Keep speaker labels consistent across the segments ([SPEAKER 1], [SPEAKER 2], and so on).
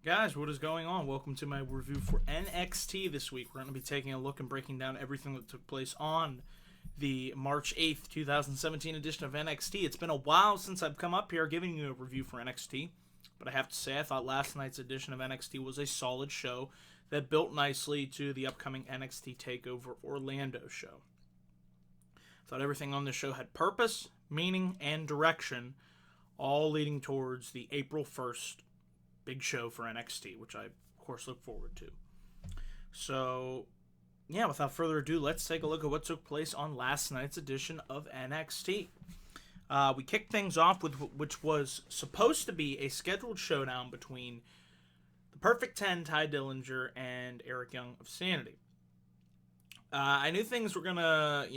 [SPEAKER 1] Guys, what is going on? Welcome to my review for NXT this week. We're going to be taking a look and breaking down everything that took place on the March 8th, 2017 edition of NXT. It's been a while since I've come up here giving you a review for NXT, but I have to say I thought last night's edition of NXT was a solid show that built nicely to the upcoming NXT TakeOver Orlando show. I thought everything on the show had purpose, meaning, and direction, all leading towards the April 1st big show for NXT, which I, of course, look forward to. So, yeah, without further ado, let's take a look at what took place on last night's edition of NXT. We kicked things off with which was supposed to be a scheduled showdown between the Perfect 10, Ty Dillinger, and Eric Young of Sanity. I knew things were going to,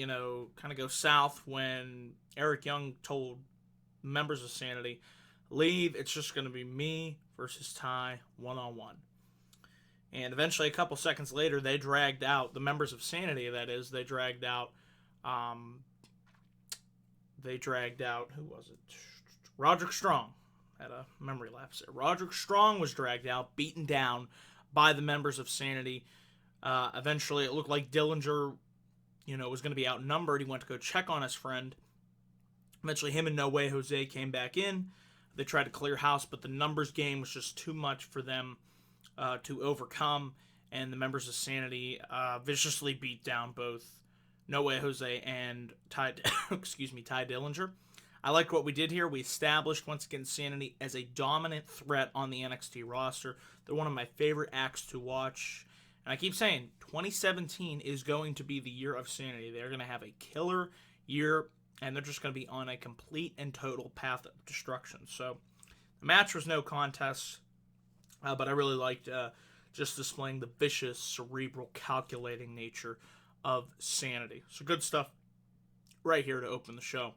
[SPEAKER 1] kind of go south when Eric Young told members of Sanity, leave, it's just going to be me versus Ty one-on-one. And eventually, a couple seconds later, they dragged out, the members of Sanity, that is, they dragged out, who was it? Roderick Strong. Had a memory lapse there. Roderick Strong was dragged out, beaten down by the members of Sanity. Eventually, it looked like Dillinger, was going to be outnumbered. He went to go check on his friend. Eventually, him and No Way Jose came back in. They tried to clear house, but the numbers game was just too much for them to overcome, and the members of Sanity viciously beat down both No Way Jose and Ty Dillinger. I liked what we did here. We established, once again, Sanity as a dominant threat on the NXT roster. They're one of my favorite acts to watch. And I keep saying, 2017 is going to be the year of Sanity. They're going to have a killer year, and they're just going to be on a complete and total path of destruction. So, the match was no contest, but I really liked just displaying the vicious, cerebral, calculating nature of Sanity. So, good stuff right here to open the show.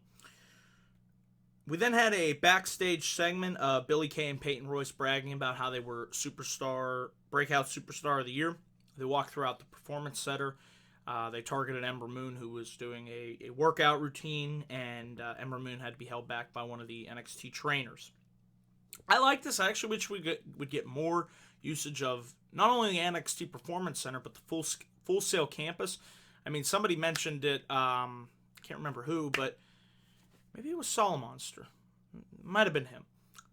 [SPEAKER 1] We then had a backstage segment of Billie Kay and Peyton Royce bragging about how they were breakout superstar of the year. They walked throughout the performance center. They targeted Ember Moon, who was doing a workout routine, and Ember Moon had to be held back by one of the NXT trainers. I like this. I actually wish we would get more usage of not only the NXT Performance Center, but the Full Sail campus. I mean, somebody mentioned it, can't remember who, but maybe it was Solomonster. Might have been him.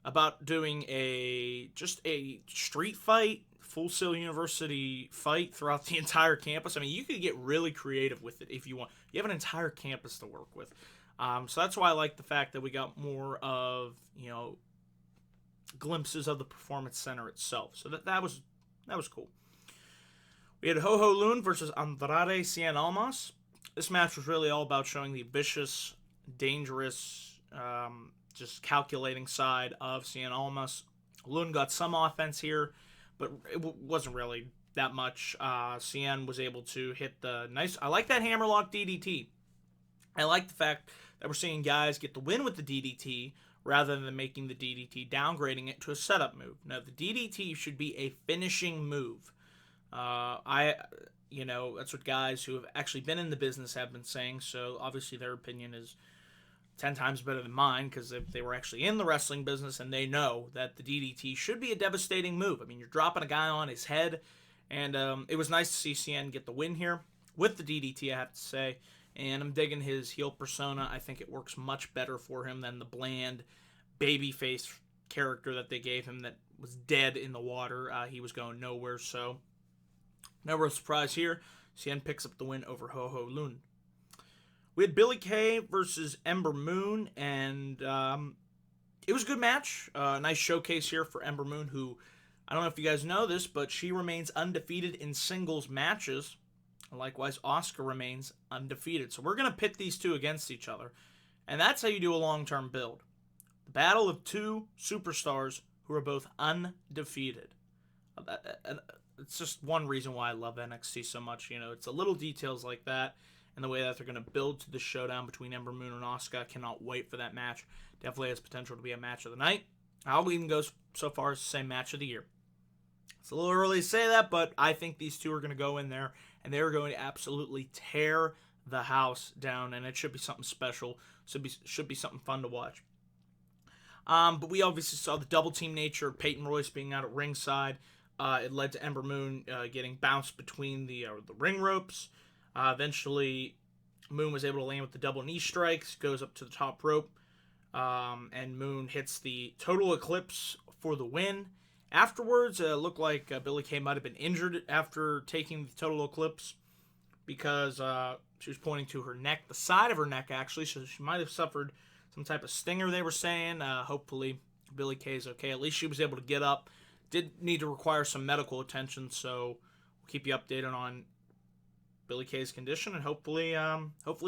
[SPEAKER 1] About doing a street fight, Full Sail University fight throughout the entire campus. I mean, you could get really creative with it if you want. You have an entire campus to work with. So that's why I like the fact that we got more of, glimpses of the Performance Center itself. So that was cool. We had Ho Ho Lun versus Andrade Cien Almas. This match was really all about showing the vicious, dangerous, just calculating side of Cien Almas. Lun got some offense here, but it wasn't really that much. Cien was able to hit the nice... I like that hammerlock DDT. I like the fact that we're seeing guys get the win with the DDT rather than making the DDT, downgrading it to a setup move. Now, the DDT should be a finishing move. That's what guys who have actually been in the business have been saying, so obviously their opinion is 10 times better than mine, because if they were actually in the wrestling business and they know that the DDT should be a devastating move. I mean, you're dropping a guy on his head, and it was nice to see Cien get the win here with the DDT, I have to say, and I'm digging his heel persona. I think it works much better for him than the bland babyface character that they gave him that was dead in the water. He was going nowhere, so no real surprise here. Cien picks up the win over Ho Ho Lun. We had Billie Kay versus Ember Moon, and it was a good match. Nice showcase here for Ember Moon, who, I don't know if you guys know this, but she remains undefeated in singles matches. Likewise, Asuka remains undefeated. So we're going to pit these two against each other, and that's how you do a long-term build. The battle of two superstars who are both undefeated. It's just one reason why I love NXT so much. It's the little details like that, and the way that they're going to build to the showdown between Ember Moon and Asuka. I cannot wait for that match. Definitely has potential to be a match of the night. I'll even go so far as to say match of the year. It's a little early to say that, but I think these two are going to go in there, and they're going to absolutely tear the house down, and it should be something special. Should be something fun to watch. But we obviously saw the double team nature of Peyton Royce being out at ringside. It led to Ember Moon getting bounced between the ring ropes. Eventually, Moon was able to land with the double knee strikes, goes up to the top rope, and Moon hits the total eclipse for the win. Afterwards, it looked like Billie Kay might have been injured after taking the total eclipse because she was pointing to her neck, the side of her neck actually, so she might have suffered some type of stinger, they were saying. Hopefully Billie Kay is okay. At least she was able to get up. Did need to require some medical attention, so we'll keep you updated on Billie Kay's condition, and hopefully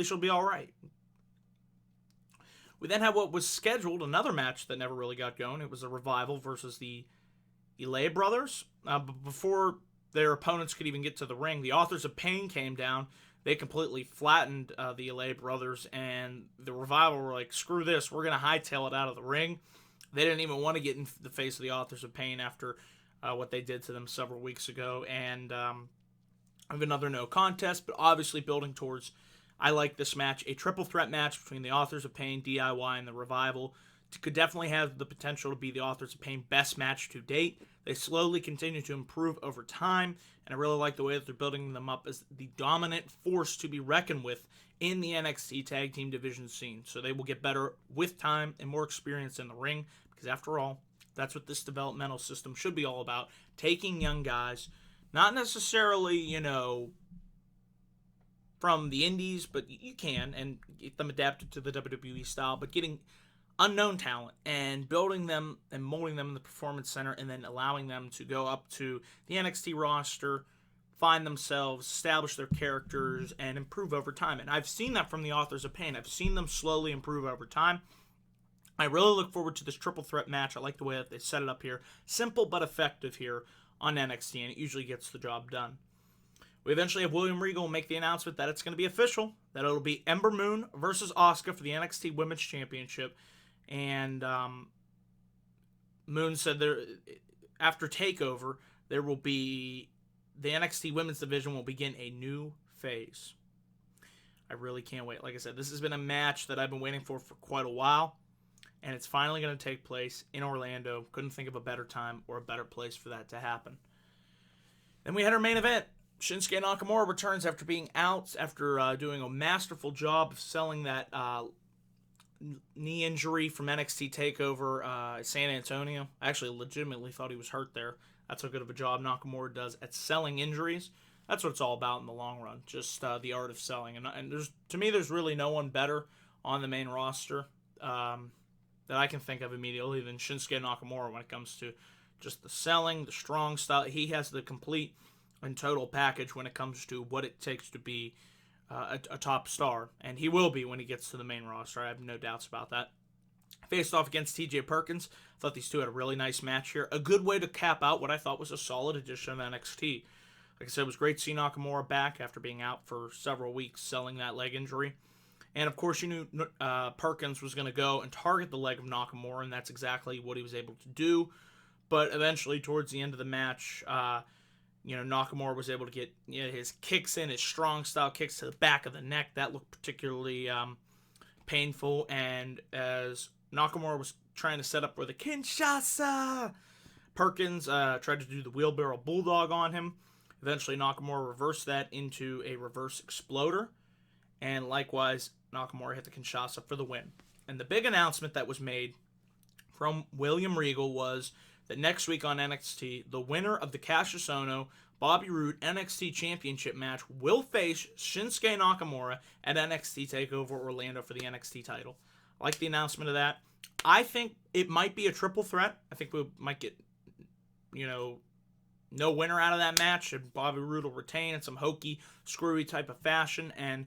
[SPEAKER 1] she'll be all right. We then had what was scheduled, another match that never really got going. It was a Revival versus the Leigh brothers. But before their opponents could even get to the ring, the Authors of Pain came down. They completely flattened the Leigh brothers, and the Revival were like, screw this, we're going to hightail it out of the ring. They didn't even want to get in the face of the Authors of Pain after what they did to them several weeks ago. And I have another no contest, but obviously building towards, I like this match, a triple threat match between the Authors of Pain, DIY, and the Revival. It could definitely have the potential to be the Authors of Pain best match to date. They slowly continue to improve over time, and I really like the way that they're building them up as the dominant force to be reckoned with in the NXT tag team division scene. So they will get better with time and more experience in the ring, because after all, that's what this developmental system should be all about. Taking young guys, not necessarily, from the indies, but you can, and get them adapted to the WWE style, but getting unknown talent and building them and molding them in the Performance Center, and then allowing them to go up to the NXT roster, find themselves, establish their characters, and improve over time. And I've seen that from the Authors of Pain. I've seen them slowly improve over time. I really look forward to this triple threat match. I like the way that they set it up here. Simple but effective here on NXT, and it usually gets the job done. We eventually have William Regal make the announcement that it's going to be official, that it'll be Ember Moon versus Asuka for the NXT Women's Championship. And Moon said after TakeOver, there will be, the NXT Women's Division will begin a new phase. I really can't wait. Like I said, this has been a match that I've been waiting for quite a while, and it's finally going to take place in Orlando. Couldn't think of a better time or a better place for that to happen. Then we had our main event. Shinsuke Nakamura returns after being out, after doing a masterful job of selling that knee injury from NXT TakeOver San Antonio. I actually legitimately thought he was hurt there. That's how good of a job Nakamura does at selling injuries. That's what it's all about in the long run, just the art of selling. And there's really no one better on the main roster that I can think of immediately than Shinsuke Nakamura when it comes to just the selling, the strong style. He has the complete and total package when it comes to what it takes to be a top star, and he will be when he gets to the main roster. I have no doubts about that. Faced off against TJ Perkins. I thought these two had a really nice match here. A good way to cap out what I thought was a solid edition of NXT. Like I said, it was great to see Nakamura back after being out for several weeks selling that leg injury. And of course, you knew Perkins was going to go and target the leg of Nakamura, and that's exactly what he was able to do. But eventually, towards the end of the match, Nakamura was able to get his kicks in, his strong style kicks to the back of the neck. That looked particularly painful. And as Nakamura was trying to set up for the Kinshasa, Perkins tried to do the wheelbarrow bulldog on him. Eventually, Nakamura reversed that into a reverse exploder. And likewise, Nakamura hit the Kinshasa for the win. And the big announcement that was made from William Regal was that next week on NXT, the winner of the Cassius Ohno Bobby Roode NXT Championship match will face Shinsuke Nakamura at NXT TakeOver Orlando for the NXT title. I like the announcement of that. I think it might be a triple threat. I think we might get, no winner out of that match, and Bobby Roode will retain in some hokey, screwy type of fashion. And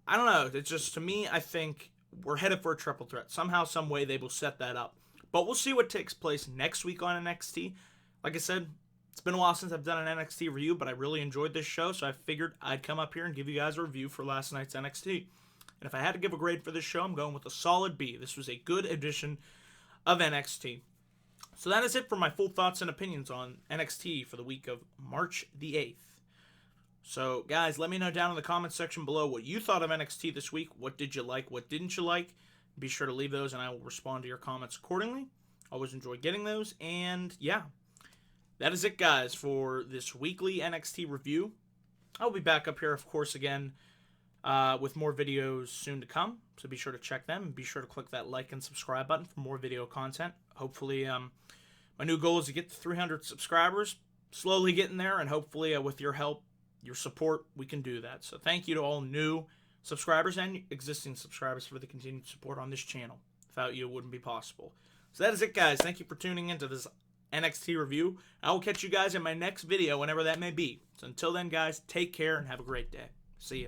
[SPEAKER 1] I don't know. It's just, to me, I think we're headed for a triple threat. Somehow, some way, they will set that up. But we'll see what takes place next week on NXT. Like I said, it's been a while since I've done an NXT review, but I really enjoyed this show, so I figured I'd come up here and give you guys a review for last night's NXT. And if I had to give a grade for this show, I'm going with a solid B. This was a good edition of NXT. So that is it for my full thoughts and opinions on NXT for the week of March the 8th. So, guys, let me know down in the comments section below what you thought of NXT this week. What did you like? What didn't you like? be sure to leave those, and I will respond to your comments accordingly. Always enjoy getting those. And yeah, that is it, guys, for this weekly NXT review. I'll be back up here, of course, again with more videos soon to come. So be sure to check them. And be sure to click that like and subscribe button for more video content. Hopefully, my new goal is to get to 300 subscribers. Slowly getting there, and hopefully with your help, your support, we can do that. So thank you to all new subscribers and existing subscribers for the continued support on this channel. Without you, it wouldn't be possible. So that is it, guys. Thank you for tuning into this NXT review. I will catch you guys in my next video, whenever that may be. So until then, guys, take care and have a great day. See ya.